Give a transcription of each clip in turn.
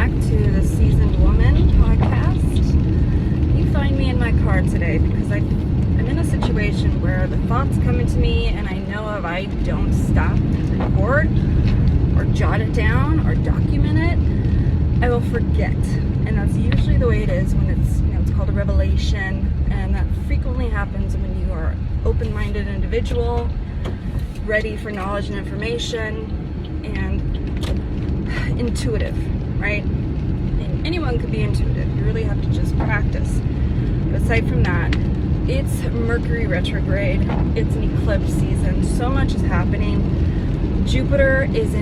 back to the Seasoned Woman podcast. You find me in my car today because I'm in a situation where the thoughts come into me, and I know if I don't stop and record or jot it down or document it, I will forget. And that's usually the way it is when it's called a revelation, and that frequently happens when you are an open-minded individual, ready for knowledge and information, and intuitive, right? And anyone could be intuitive. You really have to just practice. But aside from that, it's Mercury retrograde. It's an eclipse season. So much is happening. Jupiter is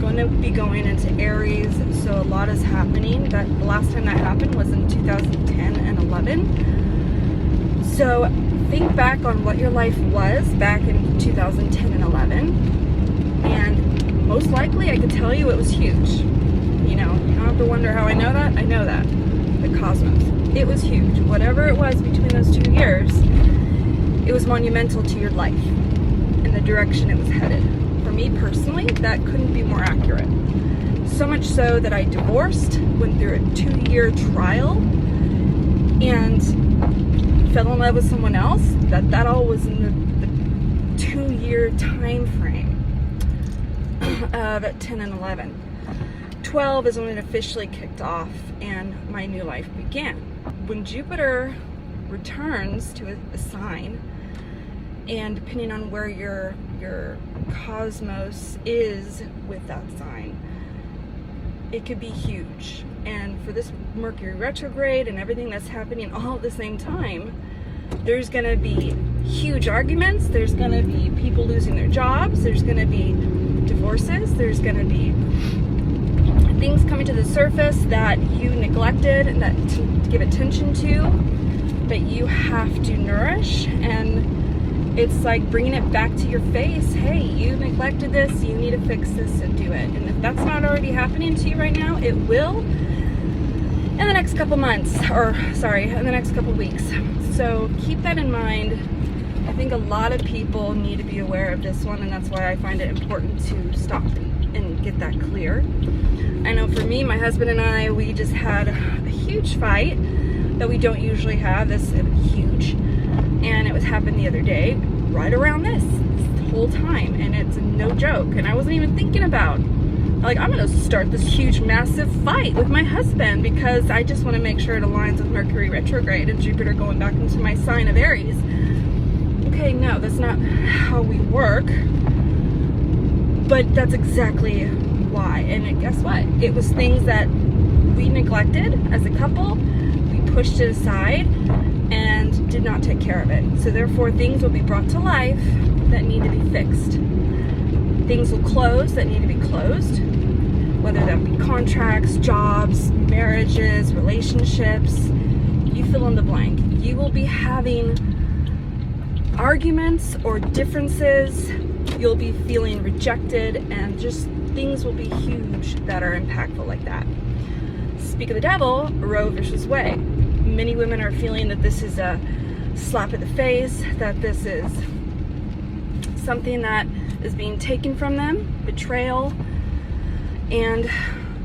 going to be going into Aries, so a lot is happening. The last time that happened was in 2010 and 11. So think back on what your life was back in 2010 and 11, and most likely I could tell you it was huge. You don't have to wonder how I know that. I know that. The cosmos. It was huge. Whatever it was between those 2 years, it was monumental to your life and the direction it was headed. For me personally, that couldn't be more accurate. So much so that I divorced, went through a 2-year trial, and fell in love with someone else. That all was in the 2-year time frame of 10 and 11. 12 is when it officially kicked off and my new life began. When Jupiter returns to a sign, and depending on where your cosmos is with that sign, it could be huge. And for this Mercury retrograde and everything that's happening all at the same time, there's going to be huge arguments, there's going to be people losing their jobs, there's going to be divorces, there's going to be things coming to the surface that you neglected and that to give attention to, that you have to nourish. And it's like bringing it back to your face. Hey, you neglected this, you need to fix this and do it. And if that's not already happening to you right now, it will in the next couple months, in the next couple weeks. So keep that in mind. I think a lot of people need to be aware of this one, and that's why I find it important to stop and get that clear. I know for me, my husband and I, we just had a huge fight that we don't usually have. This is huge, and it was happened the other day, right around this whole time, and it's no joke. And I wasn't even thinking about, like, I'm gonna start this huge, massive fight with my husband because I just want to make sure it aligns with Mercury retrograde and Jupiter going back into my sign of Aries. Okay, no, that's not how we work, but that's exactly why. And guess what? It was things that we neglected as a couple. We pushed it aside and did not take care of it. So therefore, things will be brought to life that need to be fixed. Things will close that need to be closed, whether that be contracts, jobs, marriages, relationships. You fill in the blank. You will be having arguments or differences. You'll be feeling rejected, and just things will be huge that are impactful like that. Speak of the devil, Roe versus Wade. Many women are feeling that this is a slap in the face, that this is something that is being taken from them, betrayal. And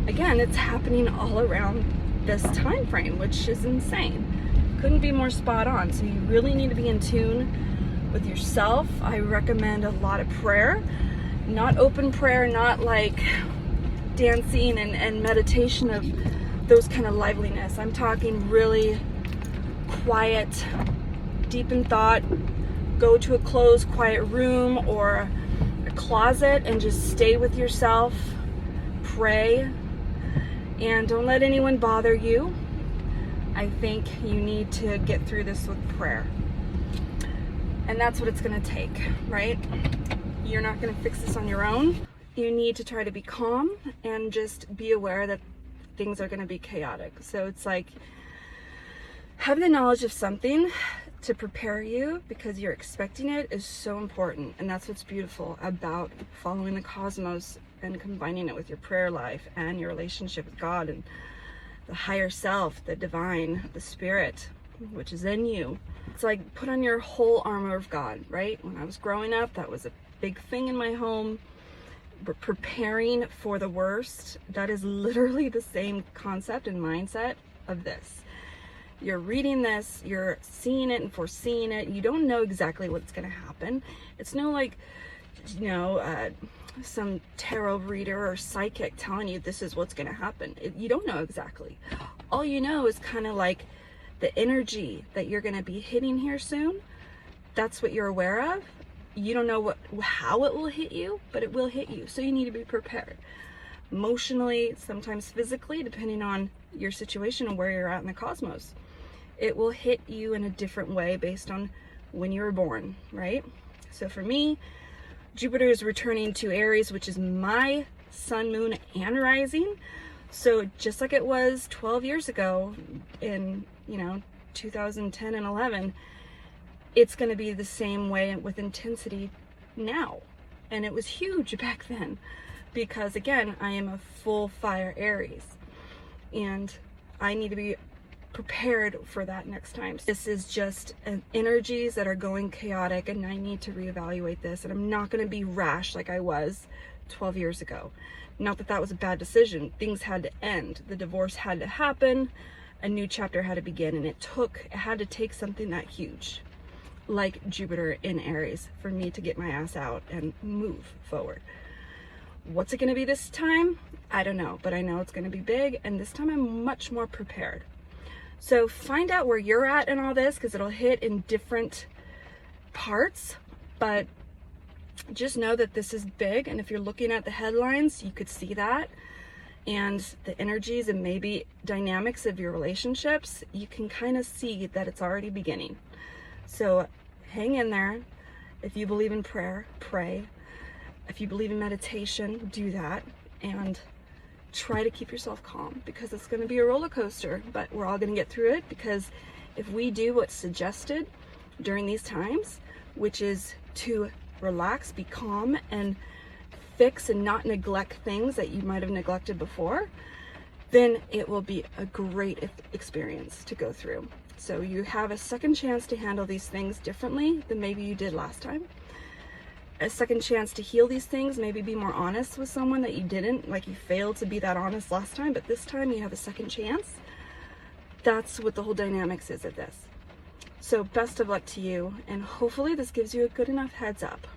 again, it's happening all around this time frame, which is insane. Couldn't be more spot on. So you really need to be in tune with yourself. I recommend a lot of prayer, not open prayer, not like dancing and meditation of those kind of liveliness. I'm talking really quiet, deep in thought. Go to a closed, quiet room or a closet and just stay with yourself. Pray, and don't let anyone bother you. I think you need to get through this with prayer. And that's what it's going to take, right? You're not going to fix this on your own. You need to try to be calm and just be aware that things are going to be chaotic. So it's like having the knowledge of something to prepare you because you're expecting it is so important. And that's what's beautiful about following the cosmos and combining it with your prayer life and your relationship with God and the higher self, the divine, the spirit, which is in you. It's like put on your whole armor of God, right? When I was growing up, that was a big thing in my home. preparing for the worst. That is literally the same concept and mindset of this. You're reading this, you're seeing it and foreseeing it. You don't know exactly what's going to happen. It's no like, some tarot reader or psychic telling you this is what's going to happen. You don't know exactly. All you know is kind of like the energy that you're going to be hitting here soon. That's what you're aware of. You don't know how it will hit you, but it will hit you. So you need to be prepared. Emotionally, sometimes physically, depending on your situation and where you're at in the cosmos. It will hit you in a different way based on when you were born, right? So for me, Jupiter is returning to Aries, which is my sun, moon, and rising. So just like it was 12 years ago in, 2010 and 11, it's going to be the same way with intensity now. And it was huge back then because, again, I am a full fire Aries and I need to be prepared for that next time. This is just energies that are going chaotic, and I need to reevaluate this, and I'm not going to be rash like I was 12 years ago. Not that that was a bad decision. Things had to end. The divorce had to happen. A new chapter had to begin, and it had to take something that huge like Jupiter in Aries for me to get my ass out and move forward. What's it going to be this time? I don't know, but I know it's going to be big, and this time I'm much more prepared. So find out where you're at in all this, because it'll hit in different parts, but just know that this is big. And if you're looking at the headlines, you could see that, and the energies and maybe dynamics of your relationships, you can kind of see that it's already beginning. So hang in there. If you believe in prayer, pray. If you believe in meditation, do that. And try to keep yourself calm, because it's going to be a roller coaster, but we're all going to get through it. Because if we do what's suggested during these times, which is to relax, be calm, and fix and not neglect things that you might have neglected before, then it will be a great experience to go through. So you have a second chance to handle these things differently than maybe you did last time. A second chance to heal these things, maybe be more honest with someone that you didn't, like you failed to be that honest last time, but this time you have a second chance. That's what the whole dynamics is of this. So best of luck to you, and hopefully this gives you a good enough heads up.